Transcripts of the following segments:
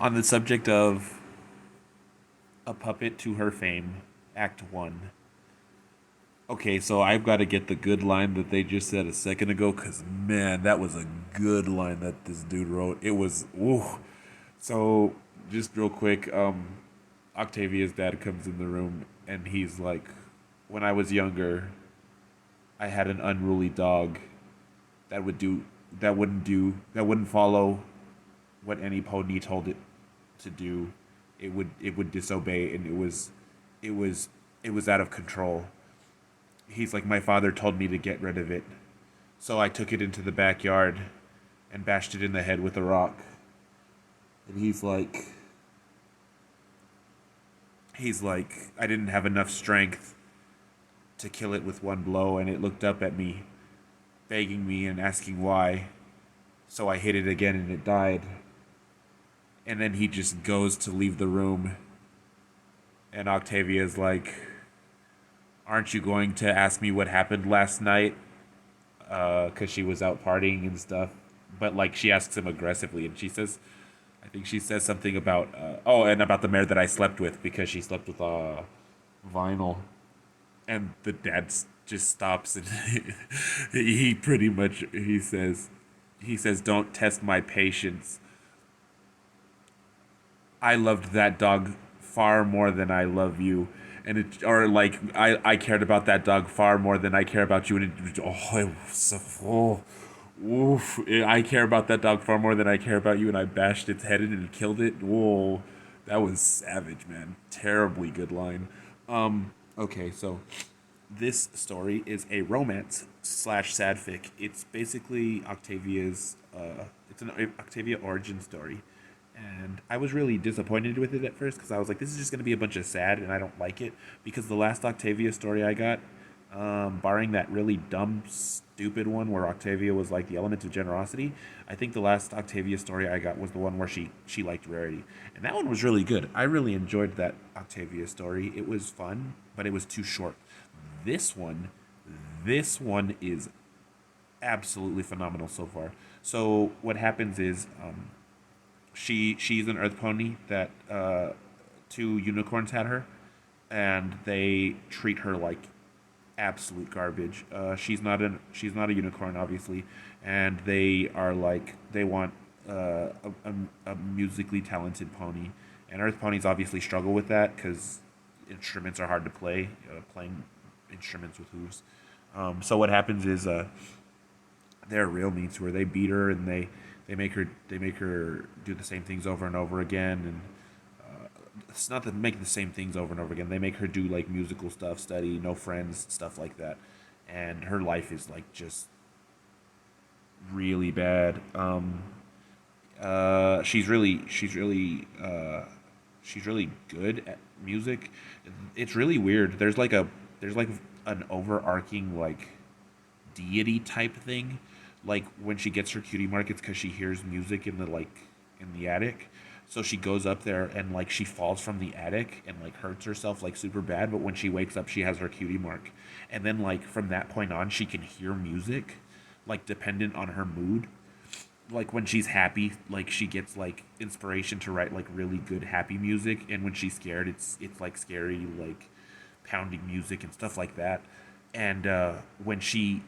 On the subject of A Puppet to Her Fame, Act 1. Okay, so I've got to get the good line that they just said a second ago, because man, that was a good line that this dude wrote. It was, ooh. So, just real quick, Octavia's dad comes in the room and he's like, when I was younger, I had an unruly dog that would do, that wouldn't follow what any pony told it to do. It would disobey, and it was, it was out of control. He's like, my father told me to get rid of it. So I took it into the backyard and bashed it in the head with a rock. And he's like, I didn't have enough strength to kill it with one blow, and it looked up at me, begging me and asking why. So I hit it again and it died. And then he just goes to leave the room. And Octavia's like, aren't you going to ask me what happened last night? Because she was out partying and stuff. But like she asks him aggressively, and she says, I think she says something about and about the mare that I slept with because she slept with Vinyl, and the dad just stops and he pretty much he says don't test my patience. I loved that dog far more than I love you. And it, or like, I cared about that dog far more than I care about you. And it was so, oof. I care about that dog far more than I care about you. And I bashed its head in and killed it. Whoa, that was savage, man. Terribly good line. Okay, so this story is a romance slash sad fic. It's basically it's an Octavia origin story, and I was really disappointed with it at first because I was like, this is just going to be a bunch of sad, and I don't like it because the last Octavia story I got, barring that really dumb, stupid one where Octavia was like the element of generosity, I think the last Octavia story I got was the one where she liked rarity, and that one was really good. I really enjoyed that Octavia story. It was fun, but it was too short. This one, this one is absolutely phenomenal so far. So what happens is, she's an earth pony that two unicorns had her, and they treat her like absolute garbage. She's not a unicorn, obviously, and they are like they want a musically talented pony, and earth ponies obviously struggle with that because instruments are hard to play. Playing instruments with hooves. So what happens is they're real mean to her. They beat her and they make her do the same things over and over again. And it's not that make the same things over and over again. They make her do like musical stuff, study, no friends, stuff like that. And her life is like just really bad. She's really good at music. It's really weird. There's like an overarching like deity type thing. Like when she gets her cutie mark, it's because she hears music in the in the attic. So she goes up there and like she falls from the attic and like hurts herself like super bad. But when she wakes up, she has her cutie mark, and then like from that point on, she can hear music, like dependent on her mood. Like when she's happy, like she gets like inspiration to write like really good happy music, and when she's scared, it's like scary like pounding music and stuff like that. And when she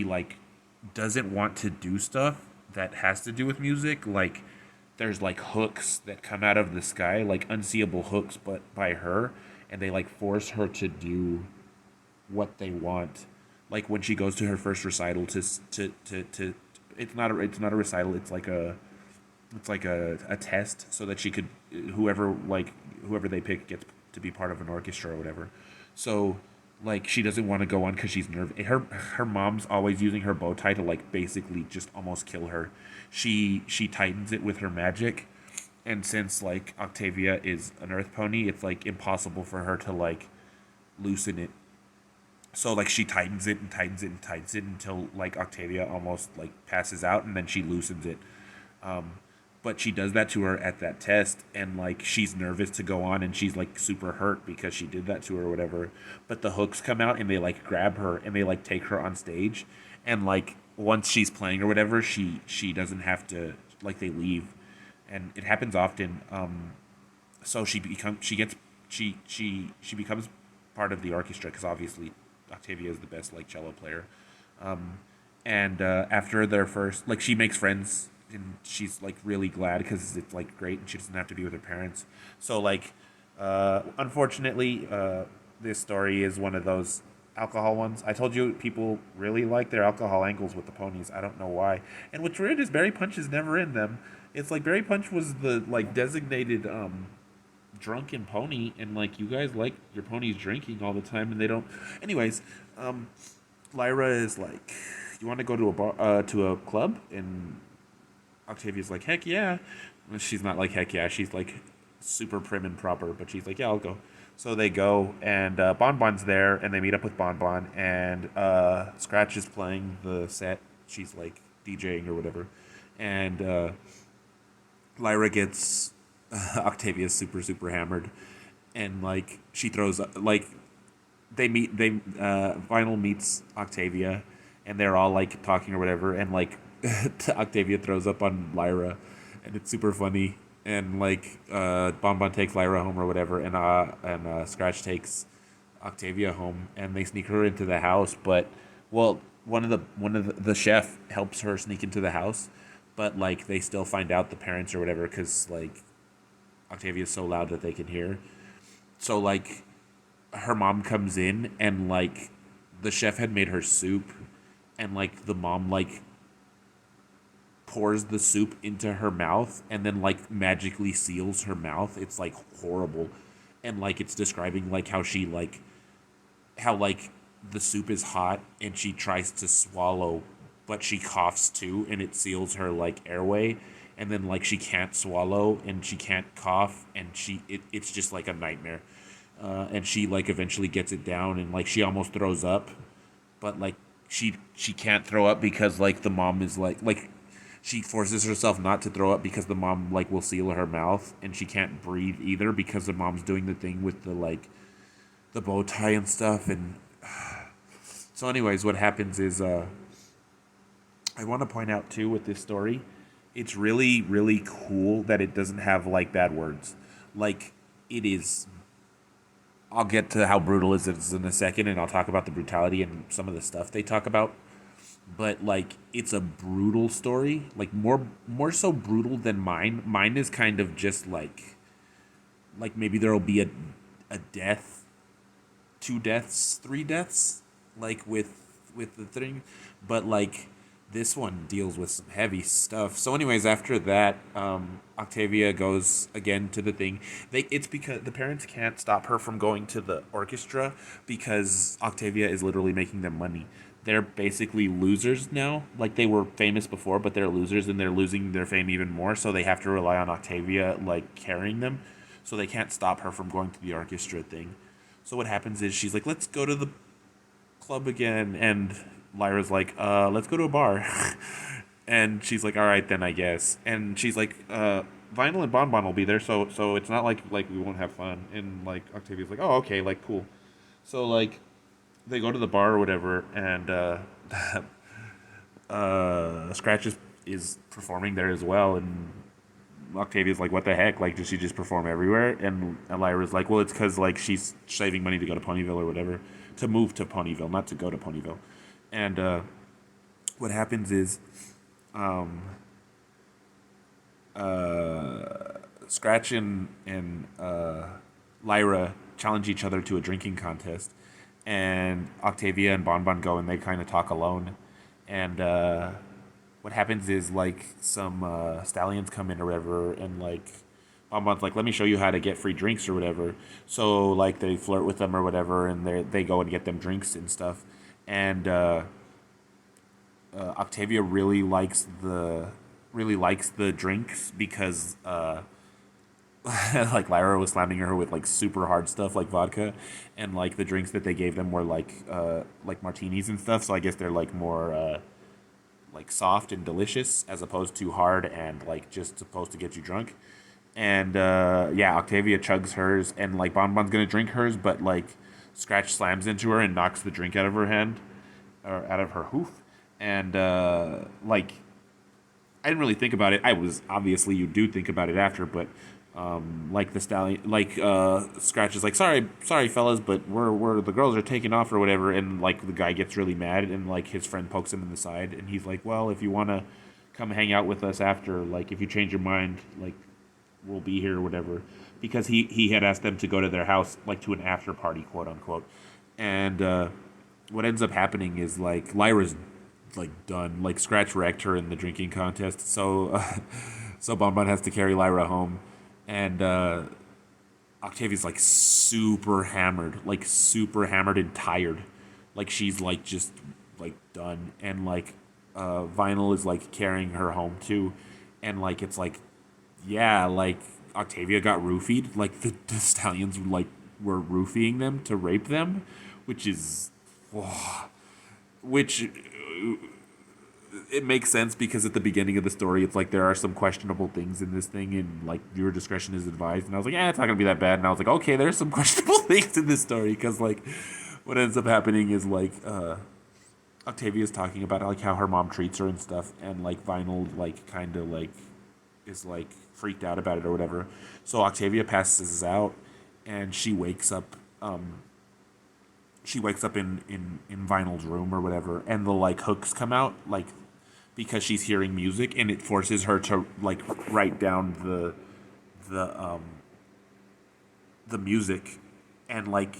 like doesn't want to do stuff that has to do with music, like there's like hooks that come out of the sky, like unseeable hooks, but by her, and they like force her to do what they want. Like when she goes to her first recital to it's not a recital. It's like a test so that she could whoever they pick gets to be part of an orchestra or whatever. So like she doesn't want to go on because she's nervous. Her mom's always using her bow tie to like basically just almost kill her. She tightens it with her magic, and since like Octavia is an earth pony, it's like impossible for her to like loosen it. So like she tightens it and tightens it and tightens it until like Octavia almost like passes out, and then she loosens it. Um, but she does that to her at that test, and like she's nervous to go on, and she's like super hurt because she did that to her or whatever. But the hooks come out and they like grab her and they like take her on stage, and like once she's playing or whatever, she doesn't have to, like they leave. and it happens often. So she becomes part of the orchestra because obviously Octavia is the best like cello player. Um, and after their first, like, she makes friends and she's like really glad because it's like great and she doesn't have to be with her parents. So like, unfortunately, this story is one of those alcohol ones. I told you people really like their alcohol angles with the ponies. I don't know why. And what's weird is Berry Punch is never in them. It's like Berry Punch was the like designated drunken pony, and like you guys like your ponies drinking all the time, and they don't. Anyways, um, Lyra is like, you want to go to a bar, to a club, and Octavia's like, heck yeah. She's not like heck yeah. She's like super prim and proper, but she's like, yeah, I'll go. So they go, and Bon Bon's there, and they meet up with Bon Bon, and Scratch is playing the set. She's like DJing or whatever, and Lyra gets Octavia super hammered, and like she throws like they meet they Vinyl meets Octavia, and they're all like talking or whatever, and like Octavia throws up on Lyra, and it's super funny. And like Bon Bon takes Lyra home or whatever, and Scratch takes Octavia home, and they sneak her into the house. But well, the chef helps her sneak into the house, but like they still find out the parents or whatever because like Octavia's so loud that they can hear. So like her mom comes in and like the chef had made her soup, and like the mom like pours the soup into her mouth and then like magically seals her mouth. It's like horrible. And like it's describing like how like the soup is hot and she tries to swallow but she coughs too and it seals her like airway, and then like she can't swallow and she can't cough and it's just like a nightmare. And she like eventually gets it down and like she almost throws up, but like she can't throw up because like the mom is like she forces herself not to throw up because the mom like will seal her mouth, and she can't breathe either because the mom's doing the thing with the like the bow tie and stuff. And so anyways, what happens is I want to point out too with this story, it's really cool that it doesn't have like bad words. Like it is, I'll get to how brutal it is in a second, and I'll talk about the brutality and some of the stuff they talk about. But like, it's a brutal story, like more so brutal than mine. Mine is kind of just like maybe there'll be a death, two deaths, three deaths, like with the thing, but like this one deals with some heavy stuff. So, anyways, after that, Octavia goes again to the thing. It's because the parents can't stop her from going to the orchestra because Octavia is literally making them money. They're basically losers now. Like they were famous before, but they're losers and they're losing their fame even more. So they have to rely on Octavia like carrying them. So they can't stop her from going to the orchestra thing. So what happens is she's like, let's go to the club again, and Lyra's like, let's go to a bar. And she's like, all right then, I guess. And she's like, Vinyl and Bon Bon will be there, so it's not like we won't have fun. And like Octavia's like, oh, okay, like cool. So like they go to the bar or whatever, and Scratch is performing there as well, and Octavia's like, what the heck? Like, does she just perform everywhere? And Lyra's like, well, it's because like she's saving money to go to Ponyville or whatever, to move to Ponyville, not to go to Ponyville. And what happens is, um, Scratch and Lyra challenge each other to a drinking contest, and Octavia and Bon Bon go and they kind of talk alone, and what happens is like some stallions come in or whatever, and like Bon Bon's like, let me show you how to get free drinks or whatever. So like they flirt with them or whatever, and they go and get them drinks and stuff, and Octavia really likes the drinks because like Lyra was slamming her with like super hard stuff like vodka, and like the drinks that they gave them were like martinis and stuff. So I guess they're like more like soft and delicious as opposed to hard and like just supposed to get you drunk. And yeah, Octavia chugs hers, and like Bon Bon's gonna drink hers, but like Scratch slams into her and knocks the drink out of her hand or out of her hoof, and like I didn't really think about it. I was obviously you do think about it after, but like the stallion, like Scratch is like, sorry fellas, but we're the girls are taking off or whatever, and like the guy gets really mad, and like his friend pokes him in the side, and he's like, well, if you wanna come hang out with us after, like if you change your mind, like we'll be here or whatever, because he had asked them to go to their house like to an after party, quote unquote, and what ends up happening is like Lyra's like done. Like Scratch wrecked her in the drinking contest, so so Bonbon has to carry Lyra home, and Octavia's like super hammered and tired, like she's like just like done, and like Vinyl is like carrying her home too, and like it's like yeah, like Octavia got roofied, like the stallions like were roofing them to rape them, which is which it makes sense because at the beginning of the story, it's like there are some questionable things in this thing, and like viewer discretion is advised. And I was like, yeah, it's not gonna be that bad. And I was like, okay, there's some questionable things in this story because like what ends up happening is like Octavia's talking about like how her mom treats her and stuff, and like Vinyl like kind of like is like freaked out about it or whatever. So Octavia passes out, and she wakes up in Vinyl's room or whatever, and the like hooks come out like because she's hearing music, and it forces her to like write down the the music, and like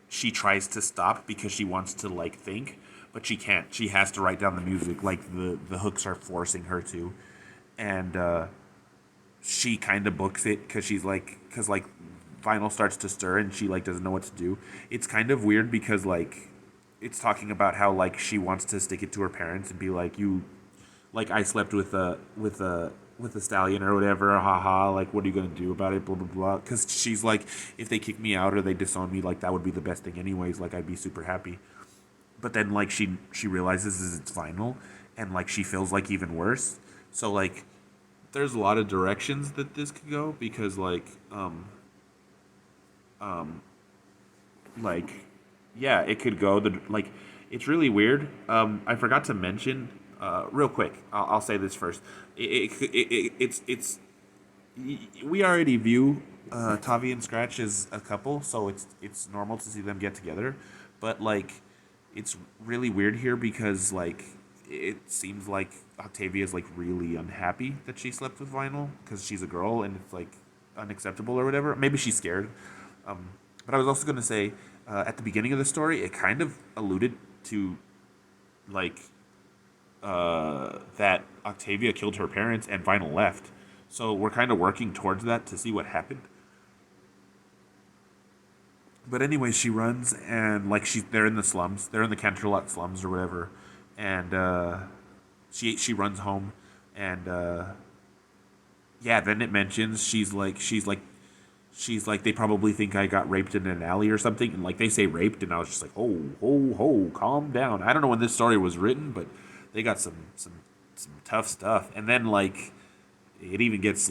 she tries to stop because she wants to like think, but she can't. She has to write down the music. Like the hooks are forcing her to, and she kind of books it because like Vinyl starts to stir and she like doesn't know what to do. It's kind of weird because like it's talking about how like she wants to stick it to her parents and be like you like I slept with a stallion or whatever, haha, like what are you gonna do about it, blah blah blah, because she's like if they kick me out or they disown me, like that would be the best thing anyways, like I'd be super happy. But then like she realizes is it's Vinyl, and like she feels like even worse. So like there's a lot of directions that this could go because um like yeah, it could go the like it's really weird. I forgot to mention real quick. I'll say this first. It's we already view Tavi and Scratch as a couple, so it's normal to see them get together. But like, it's really weird here because like it seems like Octavia is like really unhappy that she slept with Vinyl because she's a girl and it's like unacceptable or whatever. Maybe she's scared. Um, but I was also gonna say at the beginning of the story, it kind of alluded to like that Octavia killed her parents and Vinyl left. So we're kind of working towards that to see what happened. But anyway, she runs and like they're in the slums, they're in the Canterlot slums or whatever, and she runs home, and yeah, then it mentions she's like they probably think I got raped in an alley or something, and like they say raped, and I was just like, oh ho ho, calm down. I don't know when this story was written, but they got some tough stuff, and then like it gets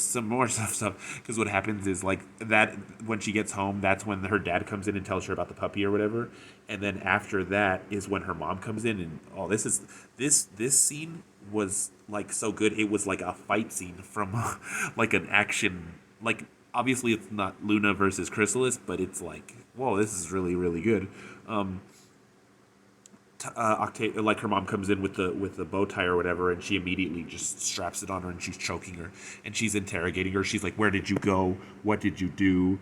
some more stuff because what happens is like that when she gets home, that's when her dad comes in and tells her about the puppy or whatever, and then after that is when her mom comes in, and oh, this scene was like so good. It was like a fight scene from like an action, like obviously it's not Luna versus Chrysalis, but it's like whoa, this is really really good. um like her mom comes in with the bow tie or whatever, and she immediately just straps it on her, and she's choking her, and she's interrogating her. She's like, "Where did you go? What did you do?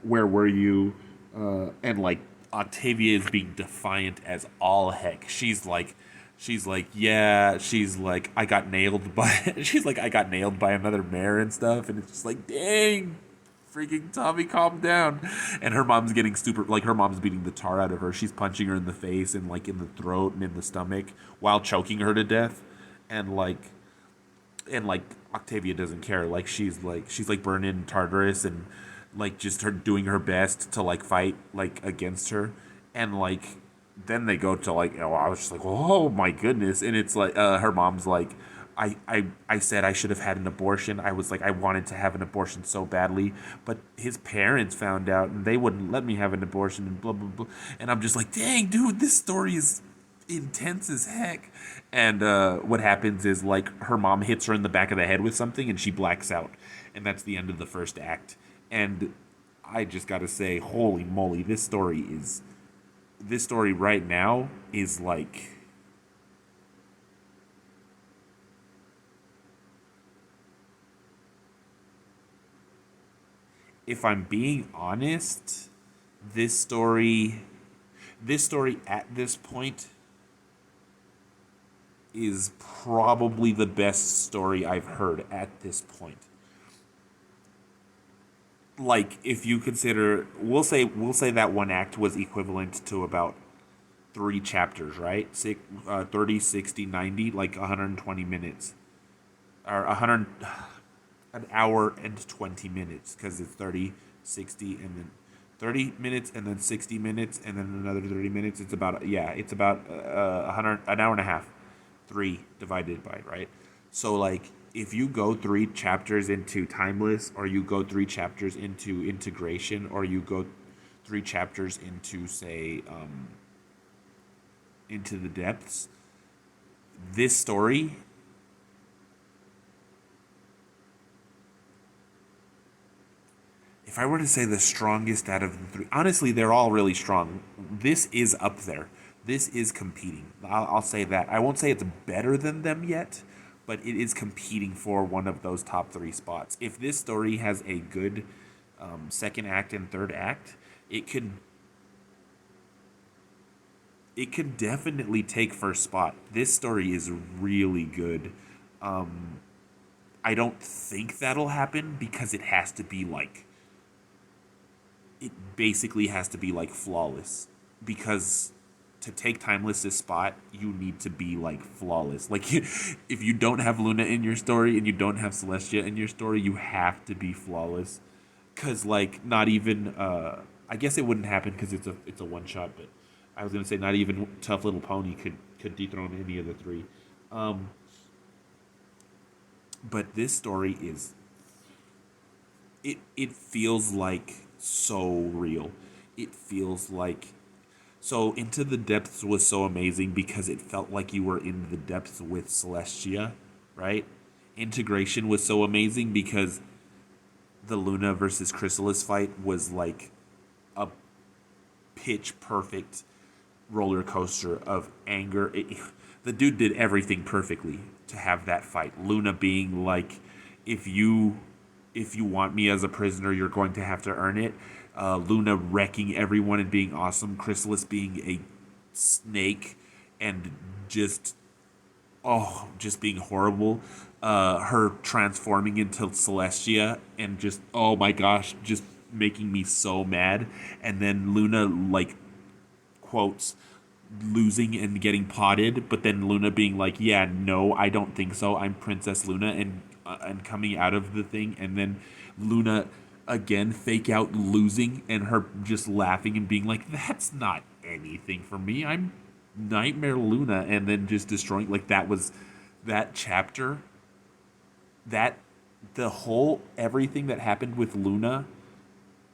Where were you?" And like Octavia is being defiant as all heck. Yeah. She's like, I got nailed by. She's like, I got nailed by another mare and stuff, and it's just like, dang, freaking Tommy, calm down. And her mom's getting stupid, like her mom's beating the tar out of her. She's punching her in the face and like in the throat and in the stomach while choking her to death. And like Octavia doesn't care. Like she's like burning Tartarus, and like just her doing her best to like fight like against her. And like then they go to like, oh, I was just like, oh my goodness. And it's like her mom's like, I said I should have had an abortion. I was like, I wanted to have an abortion so badly, but his parents found out and they wouldn't let me have an abortion and blah, blah, blah. And I'm just like, dang, dude, this story is intense as heck. And what happens is like her mom hits her in the back of the head with something, and she blacks out, and that's the end of the first act. And I just gotta say, holy moly, this story right now is like, if I'm being honest, this story this story at this point is probably the best story I've heard at this point. Like, if you consider, we'll say that one act was equivalent to about three chapters, right? 30, 60, 90, like 120 minutes, or 100, an hour and 20 minutes, because it's 30, 60, and then 30 minutes, and then 60 minutes, and then another 30 minutes. It's about, yeah, it's about 100, an hour and a half, three divided by, right? So, like, if you go three chapters into Timeless, or you go three chapters into Integration, or you go three chapters into, say, Into the Depths, this story, if I were to say the strongest out of the three, honestly, they're all really strong. This is up there. This is competing. I'll say that. I won't say it's better than them yet, but it is competing for one of those top three spots. If this story has a good second act and third act, it could definitely take first spot. This story is really good. I don't think that'll happen because it has to be like, it basically has to be like flawless, because to take Timeless's spot, you need to be like flawless. Like, if you don't have Luna in your story and you don't have Celestia in your story, you have to be flawless. Cause like, not even I guess it wouldn't happen because it's a one shot, but I was gonna say not even Tough Little Pony could dethrone any of the three. Um, but this story is, it feels like so real. It feels like, so Into the Depths was so amazing because it felt like you were in the depths with Celestia, right? Integration was so amazing because the Luna versus Chrysalis fight was like a pitch perfect roller coaster of anger. The dude did everything perfectly to have that fight. Luna being like, if you if you want me as a prisoner, you're going to have to earn it. Luna wrecking everyone and being awesome. Chrysalis being a snake and just, just being horrible. Her transforming into Celestia and just, oh my gosh, just making me so mad. And then Luna, like, quotes, losing and getting potted, but then Luna being like, "Yeah, no, I don't think so. I'm Princess Luna," and coming out of the thing, and then Luna again fake out losing, and her just laughing and being like, "That's not anything for me. I'm Nightmare Luna," and then just destroying. Like, that was that chapter, that the whole everything that happened with Luna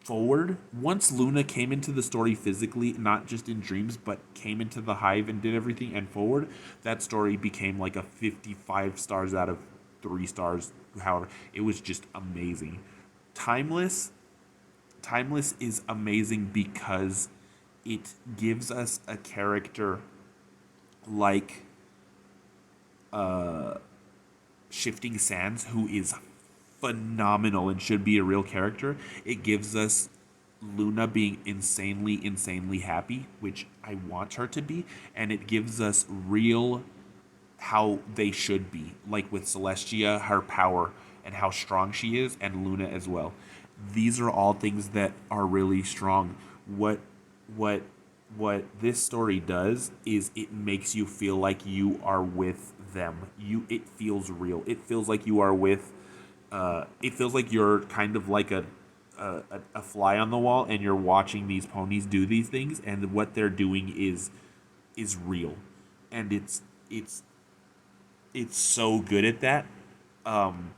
forward, once Luna came into the story physically, not just in dreams, but came into the hive and did everything and forward, that story became like a 55 stars out of 3 stars. However, it was just amazing. Timeless, Timeless is amazing because it gives us a character like Shifting Sands, who is phenomenal and should be a real character. It gives us Luna being insanely, insanely happy, which I want her to be, and it gives us real how they should be, like with Celestia, her power and how strong she is, and Luna as well. These are all things that are really strong. What what this story does is it makes you feel like you are with them. It feels real. It feels like you are with. It feels like you're kind of like a fly on the wall, and you're watching these ponies do these things, and what they're doing is real, and it's so good at that. Um,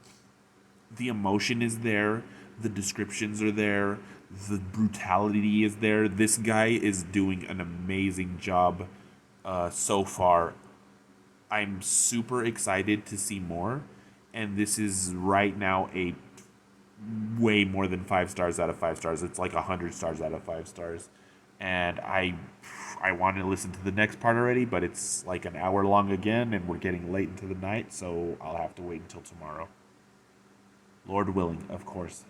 the emotion is there, the descriptions are there, the brutality is there. This guy is doing an amazing job so far. I'm super excited to see more, and this is right now a way more than 5 stars out of 5 stars. It's like 100 stars out of 5 stars, and I want to listen to the next part already, but it's like an hour long again, and we're getting late into the night, so I'll have to wait until tomorrow. Lord willing, of course.